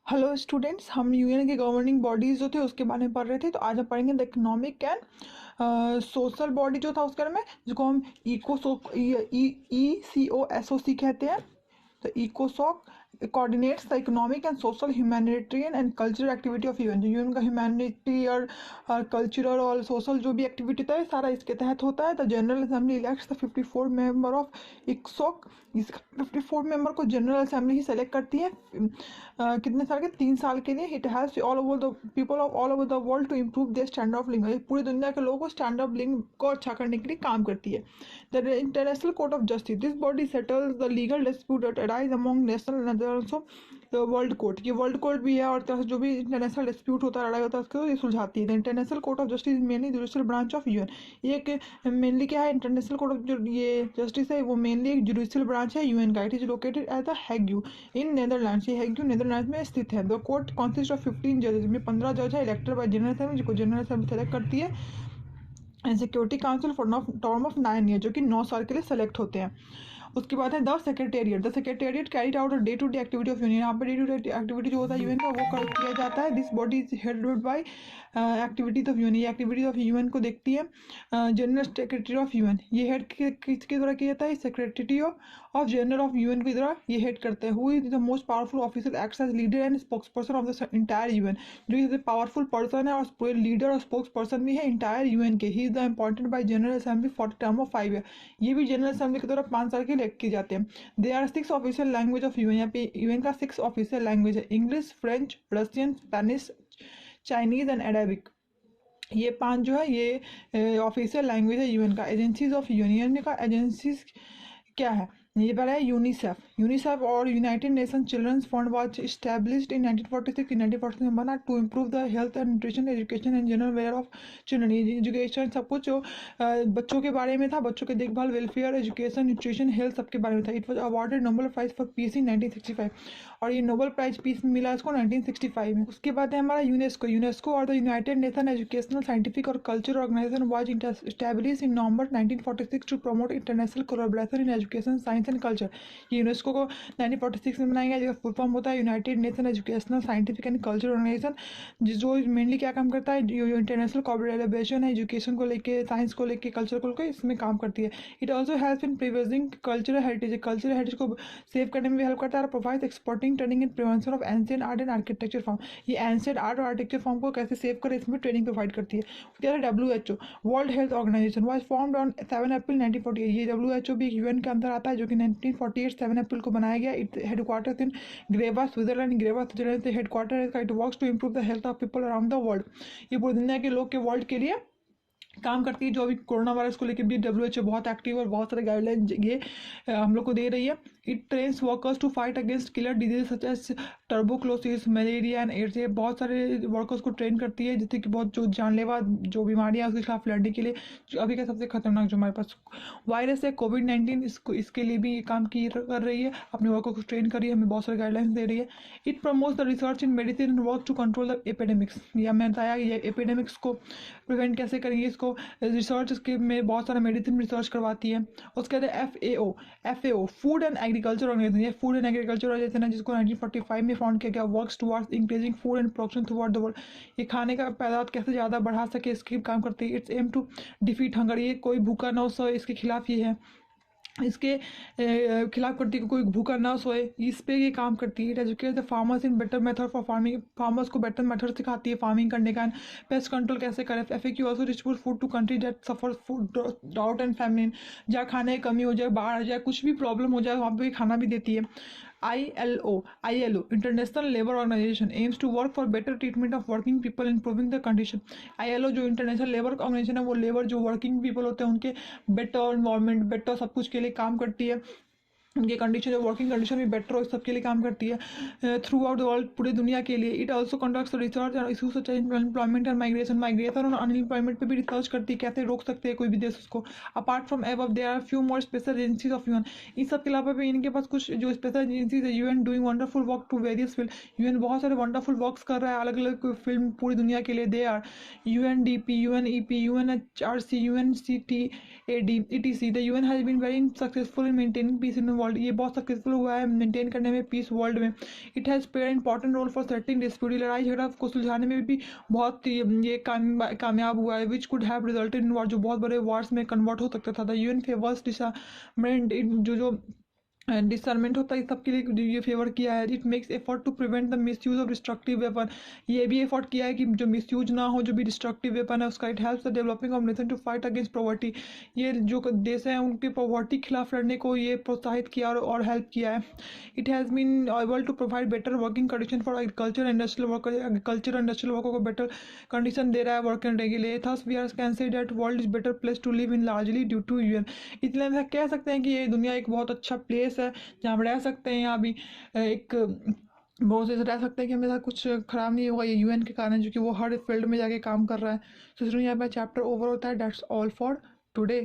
Hello students, हम UN के governing bodies जो थे उसके बारे में पढ़ रहे थे। तो आज हम पढ़ेंगे the economic and social body जो था उसके बारे में, जिसको हम ECOSOC कहते हैं। तो इकोसॉक coordinates the economic and social humanitarian and cultural activity of UN. जो यूएन का ह्यूमैनिटी और कल्चरल और सोशल जो भी एक्टिविटी होता है सारा इसके तहत होता है। The general assembly elects the 54 member of इकोसॉक। इस 54 मेंबर को जनरल असेंबली ही सेलेक्ट करती है। कितने साल के? 3 साल के लिए। It has all over the people of all over the world to improve their standard of living. पूरी दुनिया के लोगों को स्टैंडर्ड ऑफ लिविंग को अच्छा करने के लिए काम करती है। The international court of justice, this body settles the legal dispute that arise among national and also world court. ये वर्ल्ड कोर्ट भी है और जो भी इंटरनेशनल डिस्प्यूट होता है, लड़ाई होता है, उसको ये सुलझाती है। The international court of justice mainly judicial branch of UN. ये एक मेनली क्या है, इंटरनेशनल कोर्ट ऑफ जो ये जस्टिस है वो मेनली एक जुडिशियल ब्रांच है यूएन का। It is located at the Hague in Netherlands. ये हैग नेदरलैंड्स में स्थित है। द कोर्ट कॉन्सिस्ट ऑफ 15 जजेस, में 15 जज है इलेक्टेड बाय जनरल असेंबली, जिसको जनरल असेंबली सेलेक्ट करती है। And security council for term of 9 year, जो कि 9 साल के लिए सेलेक्ट होते हैं। उसके बाद है the secretariat. The secretariat carried out day to day activity of union. यहाँ पर डे टू डे एक्टिविटी जो होता है यूएन का वो कर किया जाता है। This body is headed by activities of UN. ये एक्टिविटीज ऑफ यूएन को देखती है जनरल सेक्रेटरी ऑफ यूएन। ये हेड किसके द्वारा किया जाता है? Secretary of general of UN के द्वारा ये हेड करते हैं। Who is the most powerful officer, acts as leader and spokesperson of the entire UN. जो सबसे पावरफुल पर्सन है और लीडर और स्पोक्स पर्सन भी है इंटायर यूएन के। He is the appointed by general assembly for term of 5 year. ये भी जनरल असेंबली के द्वारा 5 साल के लिए किए जाते हैं। They are 6 official language of UN. यहाँ पे यूएन का 6 ऑफिशियल लैंग्वेज है। English, French, Russian, Spanish, Chinese and Arabic. ये 5 जो है ये ऑफिशियल लैंग्वेज है यूएन का। एजेंसीज ऑफ यूनियन का एजेंसीज क्या है? ये पहला है यूनिसेफ। यूनिसेफ और United Nation children's fund was established in 1946। 1946 में बना to improve the health and nutrition, education and general where of children. Education सब कुछ जो बच्चों के बारे में था, बच्चों के देखभाल, वेलफेयर, एजुकेशन, न्यूट्रिशन, हेल्थ सबके बारे में था। It was awarded Nobel prize for peace in 1965 और ये नोबेल प्राइज पीस मिला इसको 1965 में। उसके बाद है हमारा यूनेस्को। यूनेस्को और the united nation educational, scientific और cultural organization was established in November 1946 to promote international collaboration in education, science and culture. ये यूनेस्को को 1946 में बनाया गया, जिसका फुल फॉर्म होता है United nation educational, scientific and cultural organisation. जो मेनली क्या काम करता है, जो इंटरनेशनल कोलैबोरेशन है एजुकेशन को लेके, साइंस को लेके, कल्चर को लेकर इसमें काम करती है। It also help in preserving cultural heritage. Cultural heritage को सेव करने में भी हेल्प करता है। Provide exporting, training and prevention of ancient art and architecture form. ये एंशिएंट आर्ट और आर्किटेक्चर फॉर्म को कैसे सेव करे इसमें ट्रेनिंग प्रोवाइड करती है। उसके बाद WHO, world health organisation, was formed on 7 April 1948। ये WHO भी यूएन के अंदर आता है, जो कि 1948 7 अप्रैल को बनाया गया। इट हेडक्वार्टर इन ग्रेवा, स्विट्जरलैंड। ग्रेवा स्विट्जरलैंड से हेडक्वार्टर है इसका। It works to improve the health of people around the world. ये पूरी दुनिया के लोग के वर्ल्ड के लिए काम करती है। जो अभी कोरोना वायरस को लेकर भी WHO बहुत एक्टिव और बहुत सारे गाइडलाइन ये हम लोग को दे रही है। It trains workers to fight against killer disease such as tuberculosis, malaria and AIDS. ये बहुत सारे वर्कर्स को ट्रेन करती है, जिससे कि बहुत जो जानलेवा जो बीमारियां उसके खिलाफ लड़ने के लिए। जो अभी का सबसे खतरनाक जो हमारे पास वायरस है कोविड-19, इसके लिए भी ये काम कर रही है, अपने वर्कर्स को ट्रेन कर रही है, हमें बहुत सारे गाइडलाइंस दे रही है। It promotes the research in medicine and work to control the epidemics. या मैंने बताया ये एपिडेमिक्स को प्रिवेंट कैसे करेंगे, इसको रिसर्च इसके में बहुत सारा मेडिसिन रिसर्च करवाती है। उसके बाद FAO, food and agriculture organisation. ये फूड एंड एग्रीकल्चर ऑर्गेनाइजेशन है, जिसको 1945 में फाउंड किया गया। Works towards increasing food and production throughout the world. ये खाने का पैदावार कैसे ज़्यादा बढ़ा सके इसकी काम करती है। It's aim to defeat hunger. ये कोई भूखा ना हो, इसके खिलाफ ये है, इसके खिलाफ करती है, कोई भूखा ना सोए, इस पे ये काम करती है। It educate the farmers in better method for farming. Farmers को बेटर मेथड सिखाती है फार्मिंग करने का। पेस्ट कंट्रोल कैसे करें। FAQ also distribute food to country that suffer food drought and famine. जहाँ खाने की कमी हो जाए, बाढ़ आ जाए, कुछ भी प्रॉब्लम हो जाए, वहाँ पे खाना भी देती है। ILO, international labour organisation, aims to work for better treatment of working people, improving the condition. ILO जो इंटरनेशनल लेबर ऑर्गेनाइजेशन है, वो लेबर जो वर्किंग पीपल होते हैं उनके बेटर इन्वायरमेंट, बेटर सब कुछ के लिए काम करती है। उनके कंडीशन जो वर्किंग कंडीशन भी बेटर हो, इस सबके लिए काम करती है थ्रू आउट द वर्ल्ड, पूरी दुनिया के लिए। इट ऑल्सो कंडक्ट्स रिसर्च और issues such as employment and migration और अनएम्प्लॉयमेंट पे भी रिसर्च करती है, कैसे रोक सकते हैं कोई भी देश उसको। Apart from above there are few more special agencies of UN. इन सब के अलावा भी इनके पास कुछ जो स्पेशल एजेंसीज है। UN doing wonderful work to various field. UN बहुत सारे वंडरफुल वर्क्स कर रहा है अलग अलग फील्ड पूरी दुनिया के लिए। दे आर UNDP, UNEP, UNHRC, UNCTAD, ETC। The UN has been very successful in maintaining peace in world, ये बहुत सक्सेसफुल हुआ है मेंटेन करने में पीस वर्ल्ड में। It has played important role for setting dispute, लड़ाई झगड़ा को सुलझाने में भी बहुत ये कामयाब हुआ है। Which could have resulted in war, जो बहुत बड़े वॉर्स में कन्वर्ट हो सकता था। द यूएन फेवर्स डिसमेंट, जो डिसर्मेंट होता है इस सब के लिए ये फेवर किया है। It makes effort to prevent the misuse of destructive weapon, ये भी एफर्ट किया है कि जो मिस यूज ना हो जो भी डिस्ट्रक्टिव वेपन है उसका। It helps the developing of nation to fight against poverty, ये जो देश हैं उनके पॉवर्टी के खिलाफ लड़ने को ये प्रोत्साहित किया और हेल्प किया है। It has been able to provide better working condition for agriculture industrial worker, agriculture industrial worker को बेटर कंडीशन दे रहा है वर्क करने के लिए। Thus we are can say that world is better place to live in largely due to UN, इसलिए हम कह सकते हैं कि ये दुनिया एक बहुत अच्छा प्लेस है जहाँ हम रह सकते हैं। यहाँ भी एक बहुत से रह सकते हैं कि हमें कुछ खराब नहीं होगा ये यूएन के कारण, जो कि वो हर फील्ड में जाके काम कर रहा है। तो इसलिए यहाँ पे चैप्टर ओवर होता है। That's all for today.